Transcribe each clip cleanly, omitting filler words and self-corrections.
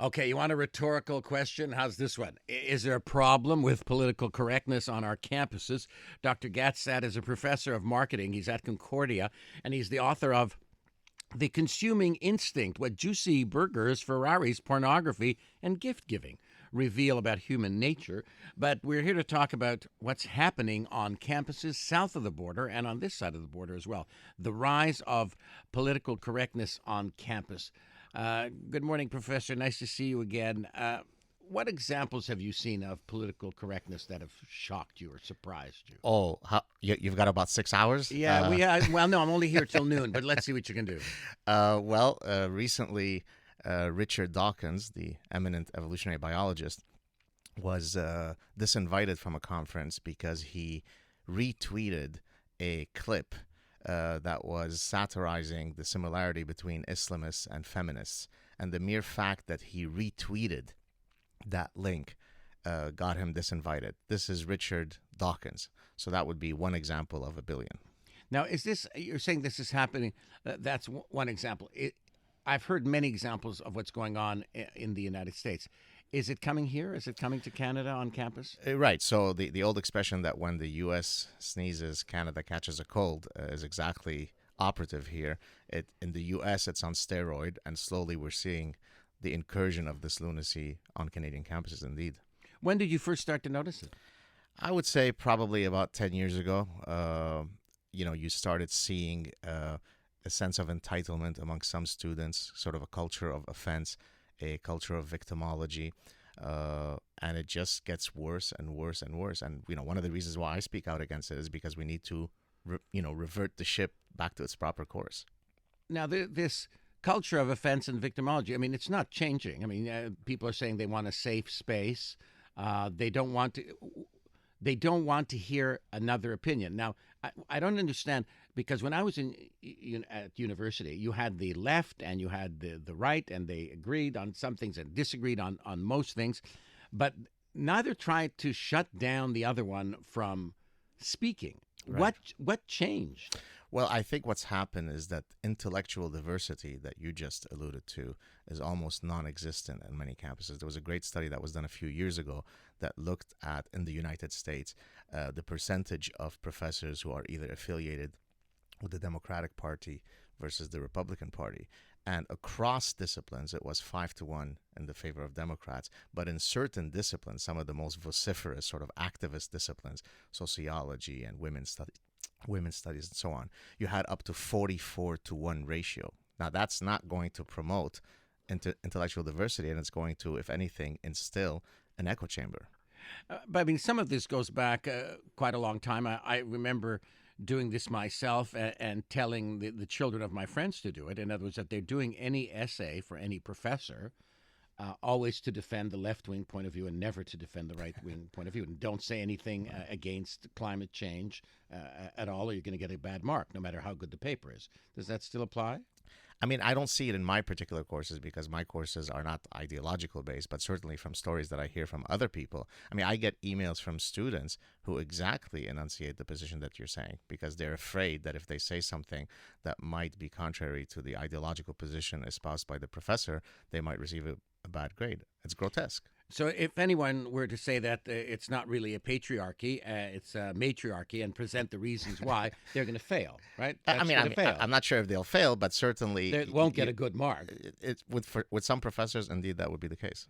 Okay, you want a rhetorical question? How's this one? Is there a problem with political correctness on our campuses? Dr. Saad is a professor of marketing. He's at Concordia, and he's the author of The Consuming Instinct: What Juicy Burgers, Ferraris, Pornography, and Gift Giving Reveal About Human Nature. But we're here to talk about what's happening on campuses south of the border and on this side of the border as well. The rise of political correctness on campus. Good morning, Professor. Nice to see you again. What examples have you seen of political correctness that have shocked you or surprised you? Oh, you've got about 6 hours? Yeah, well, no, I'm only here till noon, but let's see what you can do. Recently, Richard Dawkins, the eminent evolutionary biologist, was disinvited from a conference because he retweeted a clip that was satirizing the similarity between Islamists and feminists. And the mere fact that he retweeted that link got him disinvited. This is Richard Dawkins. So that would be one example of a billion. Now, you're saying this is happening, that's one example. I've heard many examples of what's going on in the United States. Is it coming here? Is it coming to Canada on campus? Right. So the old expression that when the U.S. sneezes, Canada catches a cold is exactly operative here. In the U.S., it's on steroid, and slowly we're seeing the incursion of this lunacy on Canadian campuses indeed. When did you first start to notice it? I would say probably about 10 years ago. You started seeing a sense of entitlement among some students, sort of a culture of offense, a culture of victimology, and it just gets worse and worse and worse. And one of the reasons why I speak out against it is because we need to, revert the ship back to its proper course. Now, this culture of offense and victimology, I mean, it's not changing. I mean, people are saying they want a safe space. They don't want to hear another opinion. Now, I don't understand, because when I was at university, you had the left and you had the right, and they agreed on some things and disagreed on most things, but neither tried to shut down the other one from speaking. Right. What changed? Well, I think what's happened is that intellectual diversity that you just alluded to is almost non-existent in many campuses. There was a great study that was done a few years ago that looked at, in the United States, the percentage of professors who are either affiliated with the Democratic Party versus the Republican Party. And across disciplines, it was 5-1 in the favor of Democrats. But in certain disciplines, some of the most vociferous sort of activist disciplines, sociology and women's studies and so on, you had up to 44-1 ratio. Now, that's not going to promote intellectual diversity, and it's going to, if anything, instill an echo chamber. But I mean, some of this goes back quite a long time. I remember doing this myself and telling the children of my friends to do it. In other words, that they're doing any essay for any professor, always to defend the left-wing point of view and never to defend the right-wing point of view. And don't say anything against climate change at all, or you're going to get a bad mark, no matter how good the paper is. Does that still apply? I mean, I don't see it in my particular courses because my courses are not ideological based, but certainly from stories that I hear from other people. I mean, I get emails from students who exactly enunciate the position that you're saying because they're afraid that if they say something that might be contrary to the ideological position espoused by the professor, they might receive a bad grade. It's grotesque. So if anyone were to say that it's not really a patriarchy, it's a matriarchy, and present the reasons why, they're going to fail, right? I'm not sure if they'll fail, but certainly they won't get a good mark. With some professors, indeed, that would be the case.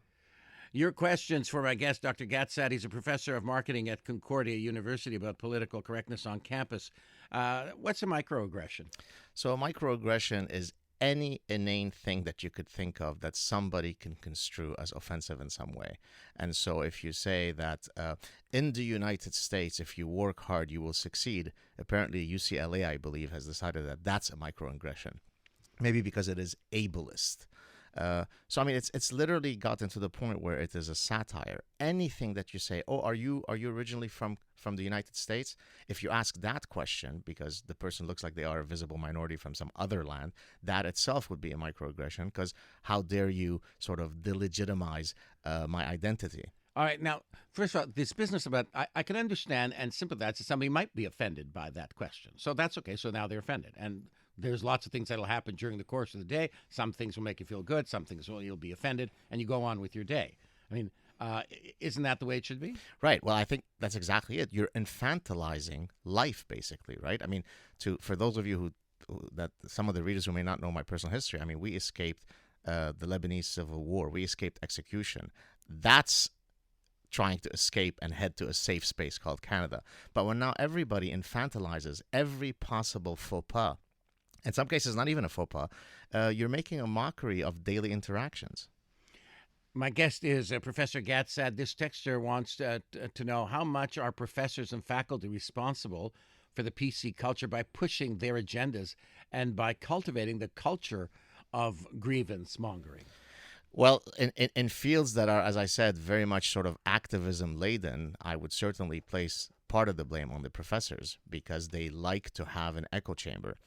Your questions for my guest, Dr. Saad. He's a professor of marketing at Concordia University, about political correctness on campus. What's a microaggression? So a microaggression is any inane thing that you could think of that somebody can construe as offensive in some way. And so if you say that in the United States, if you work hard, you will succeed, apparently UCLA, I believe, has decided that that's a microaggression, maybe because it is ableist. So I mean, it's literally gotten to the point where it is a satire. Anything that you say, oh, are you originally from the United States? If you ask that question, because the person looks like they are a visible minority from some other land, that itself would be a microaggression, because how dare you sort of delegitimize my identity? All right. Now, first of all, this business about, I can understand and sympathize that somebody might be offended by that question. So that's okay. So now they're offended. And There's lots of things that'll happen during the course of the day. Some things will make you feel good. Some things you'll be offended, and you go on with your day. I mean, isn't that the way it should be? Right. Well, I think that's exactly it. You're infantilizing life, basically, right? I mean, for those of you that some of the readers who may not know my personal history, I mean, we escaped the Lebanese Civil War. We escaped execution. That's trying to escape and head to a safe space called Canada. But when now everybody infantilizes every possible faux pas, in some cases not even a faux pas, you're making a mockery of daily interactions. My guest is Professor Saad. This texter wants to know how much are professors and faculty responsible for the PC culture by pushing their agendas and by cultivating the culture of grievance mongering. Well, in fields that are, as I said, very much sort of activism laden, I would certainly place part of the blame on the professors because they like to have an echo chamber.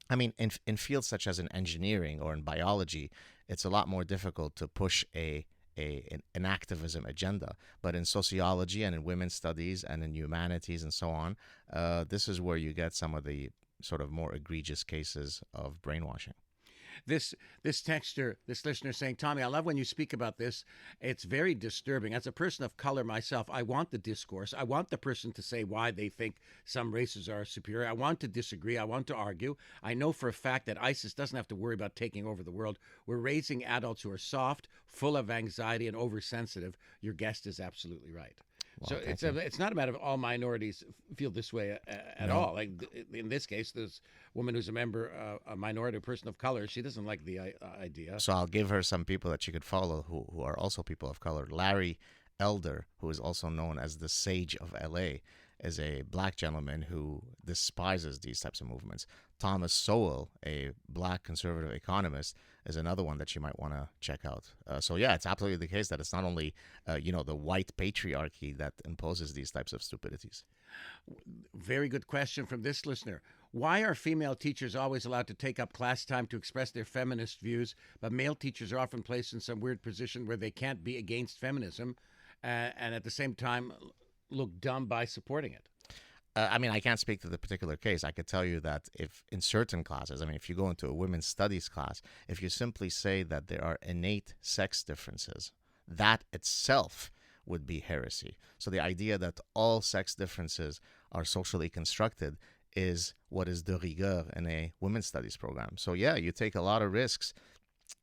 I mean, in fields such as in engineering or in biology, it's a lot more difficult to push an activism agenda. But in sociology and in women's studies and in humanities and so on, this is where you get some of the sort of more egregious cases of brainwashing. This texter, this listener saying, Tommy, I love when you speak about this. It's very disturbing. As a person of color myself, I want the discourse. I want the person to say why they think some races are superior. I want to disagree. I want to argue. I know for a fact that ISIS doesn't have to worry about taking over the world. We're raising adults who are soft, full of anxiety, and oversensitive. Your guest is absolutely right. Well, so it's not a matter of all minorities feel this way at all. Like in this case, this woman who's a member, a minority, a person of color, she doesn't like the idea. So I'll give her some people that she could follow who are also people of color. Larry Elder, who is also known as the Sage of LA, is a black gentleman who despises these types of movements. Thomas Sowell, a black conservative economist, is another one that you might want to check out. So yeah, it's absolutely the case that it's not only the white patriarchy that imposes these types of stupidities. Very good question from this listener. Why are female teachers always allowed to take up class time to express their feminist views, but male teachers are often placed in some weird position where they can't be against feminism and at the same time look dumb by supporting it? I mean, I can't speak to the particular case. I could tell you that if in certain classes, I mean, if you go into a women's studies class, if you simply say that there are innate sex differences, that itself would be heresy. So the idea that all sex differences are socially constructed is what is de rigueur in a women's studies program. So yeah, you take a lot of risks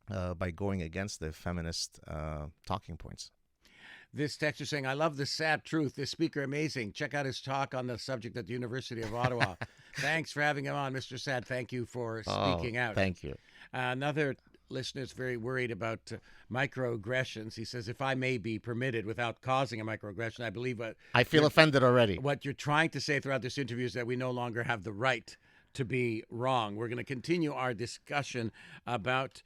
by going against the feminist talking points. This texter saying, I love the sad truth. This speaker, amazing. Check out his talk on the subject at the University of Ottawa. Thanks for having him on, Mr. Saad. Thank you for speaking out. Thank you. Another listener is very worried about microaggressions. He says, if I may be permitted without causing a microaggression, I believe I feel offended already. What you're trying to say throughout this interview is that we no longer have the right to be wrong. We're going to continue our discussion about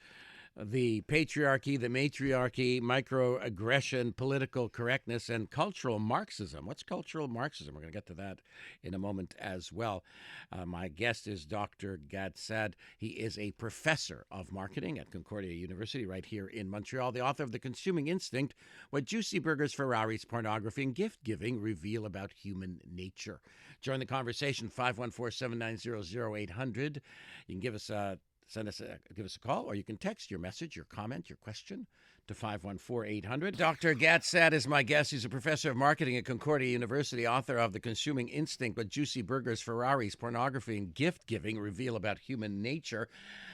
the patriarchy, the matriarchy, microaggression, political correctness, and cultural Marxism. What's cultural Marxism? We're going to get to that in a moment as well. My guest is Dr. Saad. He is a professor of marketing at Concordia University right here in Montreal, the author of The Consuming Instinct, What Juicy Burgers, Ferraris, Pornography, and Gift-Giving Reveal About Human Nature. Join the conversation, 514-790-0800. You can give us give us a call, or you can text your message, your comment, your question to 514-800. Dr. Saad is my guest. He's a professor of marketing at Concordia University, author of The Consuming Instinct, What Juicy Burgers, Ferraris, Pornography, and Gift-Giving Reveal About Human Nature.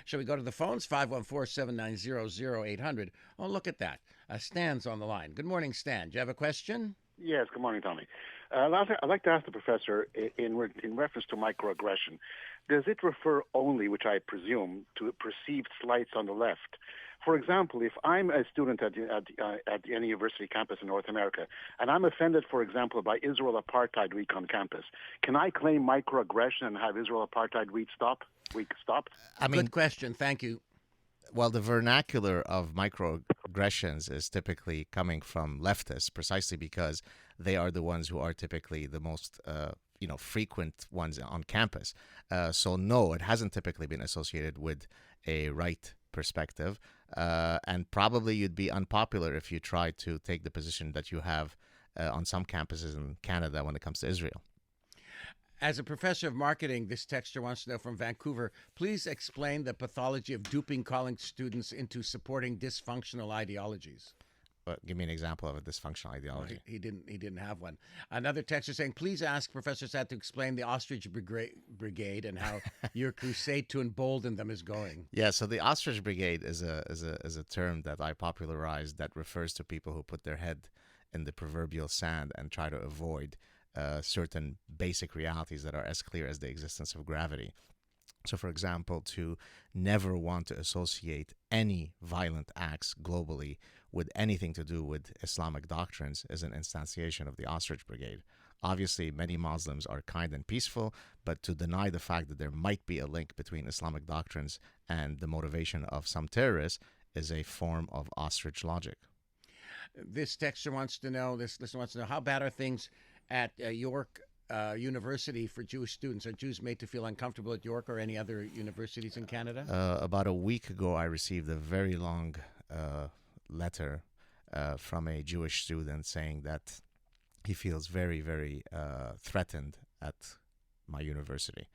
Shall we go to the phones? 514-790-0800. Oh, look at that. Stan's on the line. Good morning, Stan. Do you have a question? Yes, good morning, Tommy. I'd like to ask the professor, in reference to microaggression, does it refer only, which I presume, to perceived slights on the left? For example, if I'm a student at any university campus in North America, and I'm offended, for example, by Israel Apartheid Week on campus, can I claim microaggression and have Israel Apartheid Week stopped? I mean, good question. Thank you. Well, the vernacular of microaggressions is typically coming from leftists, precisely because they are the ones who are typically the most frequent ones on campus. So no, it hasn't typically been associated with a right perspective. And probably you'd be unpopular if you try to take the position that you have on some campuses in Canada when it comes to Israel. As a professor of marketing, this texter wants to know from Vancouver, please explain the pathology of duping college students into supporting dysfunctional ideologies. Give me an example of a dysfunctional Well, ideology. he didn't have one. Another texter saying, please ask Professor Saad to explain the Ostrich Brigade and how your crusade to embolden them is going. Yeah, so the Ostrich Brigade is a term that I popularized that refers to people who put their head in the proverbial sand and try to avoid certain basic realities that are as clear as the existence of gravity. So, for example, to never want to associate any violent acts globally with anything to do with Islamic doctrines is an instantiation of the Ostrich Brigade. Obviously, many Muslims are kind and peaceful, but to deny the fact that there might be a link between Islamic doctrines and the motivation of some terrorists is a form of ostrich logic. This texter wants to know, this listener wants to know, how bad are things at York University for Jewish students? Are Jews made to feel uncomfortable at York or any other universities in Canada? About a week ago, I received a very long letter from a Jewish student saying that he feels very, very threatened at my university.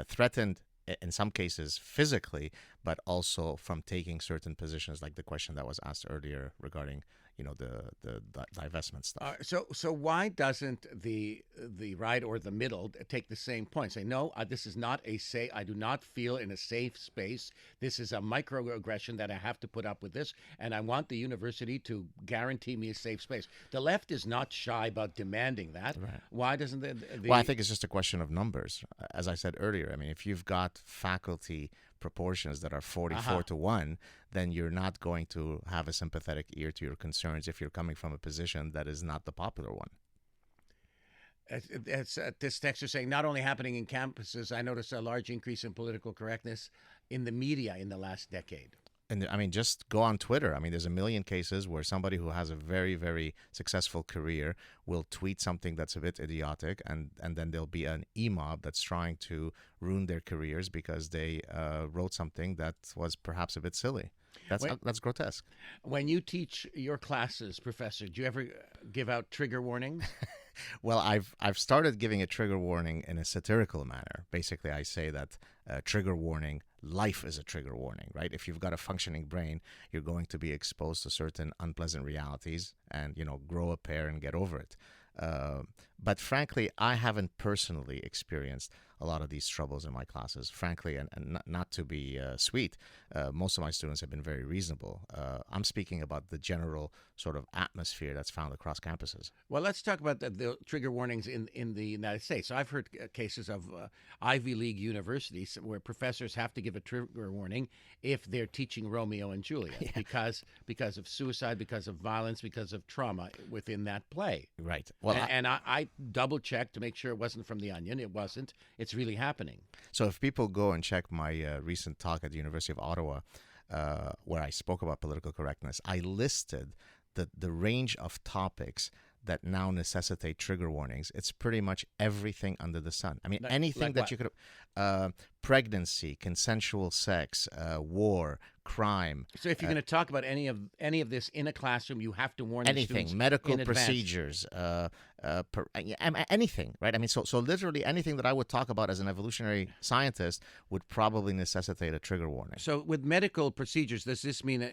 Threatened in some cases physically, but also from taking certain positions, like the question that was asked earlier regarding, the divestment stuff. So why doesn't the right or the middle take the same point? Say, no, this is not I do not feel in a safe space. This is a microaggression that I have to put up with this, and I want the university to guarantee me a safe space. The left is not shy about demanding that. Right. Why doesn't Well, I think it's just a question of numbers. As I said earlier, I mean, if you've got faculty proportions that are 44 to 1, then you're not going to have a sympathetic ear to your concerns if you're coming from a position that is not the popular one. This text is saying, not only happening in campuses, I noticed a large increase in political correctness in the media in the last decade. And I mean, just go on Twitter. I mean, there's a million cases where somebody who has a very, very successful career will tweet something that's a bit idiotic, and then there'll be an e-mob that's trying to ruin their careers because they wrote something that was perhaps a bit silly. That's grotesque. When you teach your classes, Professor, do you ever give out trigger warnings? Well, I've started giving a trigger warning in a satirical manner. Basically, I say that trigger warning, life is a trigger warning, right? If you've got a functioning brain, you're going to be exposed to certain unpleasant realities and, grow a pair and get over it. But frankly, I haven't personally experienced a lot of these troubles in my classes, frankly, and not to be sweet. Most of my students have been very reasonable. I'm speaking about the general sort of atmosphere that's found across campuses. Well, let's talk about the trigger warnings in the United States. So I've heard cases of Ivy League universities where professors have to give a trigger warning if they're teaching Romeo and Juliet because of suicide, because of violence, because of trauma within that play. Right. Well, and I double-checked to make sure it wasn't from the Onion. It wasn't. It's really happening. So if people go and check my recent talk at the University of Ottawa, where I spoke about political correctness, I listed the range of topics that now necessitate trigger warnings. It's pretty much everything under the sun. I mean, anything that you could... pregnancy, consensual sex, war, crime. So if you're going to talk about any of this in a classroom, you have to warn the students anything, medical in advance. Procedures, anything, right? I mean, so literally anything that I would talk about as an evolutionary scientist would probably necessitate a trigger warning. So with medical procedures, does this mean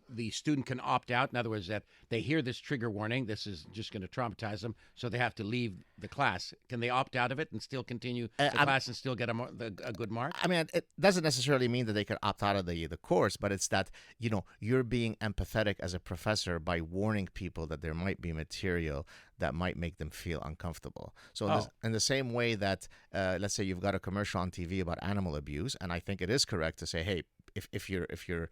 the student can opt out? In other words, that they hear this trigger warning, this is just going to traumatize them, so they have to leave the class. Can they opt out of it and still continue the class and still get a good mark? I mean, it doesn't necessarily mean that they can opt out of the course, but it's that, you're being empathetic as a professor by warning people that there might be material that might make them feel uncomfortable. So in the same way that, let's say you've got a commercial on TV about animal abuse, and I think it is correct to say, hey, if you're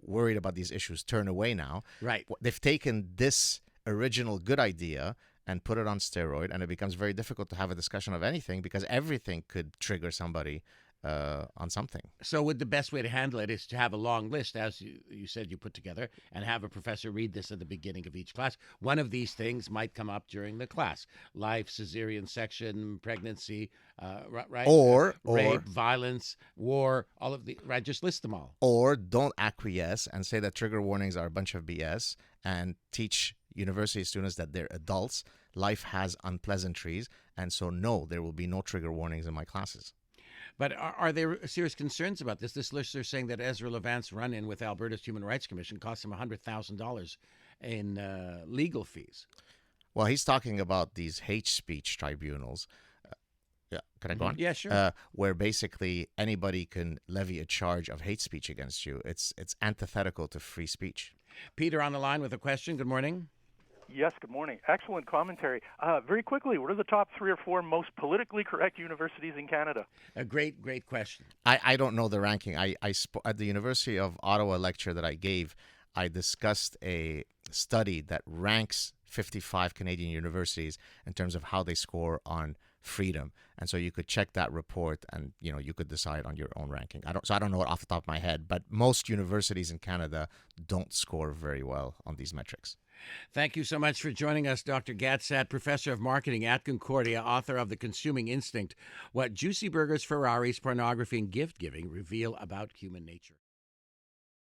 worried about these issues, turn away now. Right. They've taken this original good idea and put it on steroid, and it becomes very difficult to have a discussion of anything because everything could trigger somebody on something. So would the best way to handle it is to have a long list, as you said you put together, and have a professor read this at the beginning of each class. One of these things might come up during the class: life, cesarean section, pregnancy, right? Or rape, violence, war, all of the right. Just list them all. Or don't acquiesce and say that trigger warnings are a bunch of BS and teach university students that they're adults. Life has unpleasantries, and so no, there will be no trigger warnings in my classes. But are there serious concerns about this? This listener saying that Ezra Levant's run-in with Alberta's Human Rights Commission cost him $100,000 in legal fees. Well, he's talking about these hate speech tribunals. Yeah, can I go on? Yeah, sure. Where basically anybody can levy a charge of hate speech against you. It's antithetical to free speech. Peter on the line with a question. Good morning. Yes, good morning. Excellent commentary. Very quickly, what are the top 3 or 4 most politically correct universities in Canada? A great question. I don't know the ranking. At the University of Ottawa lecture that I gave, I discussed a study that ranks 55 Canadian universities in terms of how they score on freedom. And so you could check that report and, you could decide on your own ranking. I don't know it off the top of my head, but most universities in Canada don't score very well on these metrics. Thank you so much for joining us, Dr. Gad Saad, Professor of Marketing at Concordia, author of The Consuming Instinct, What Juicy Burgers, Ferraris, Pornography, and Gift-Giving Reveal About Human Nature.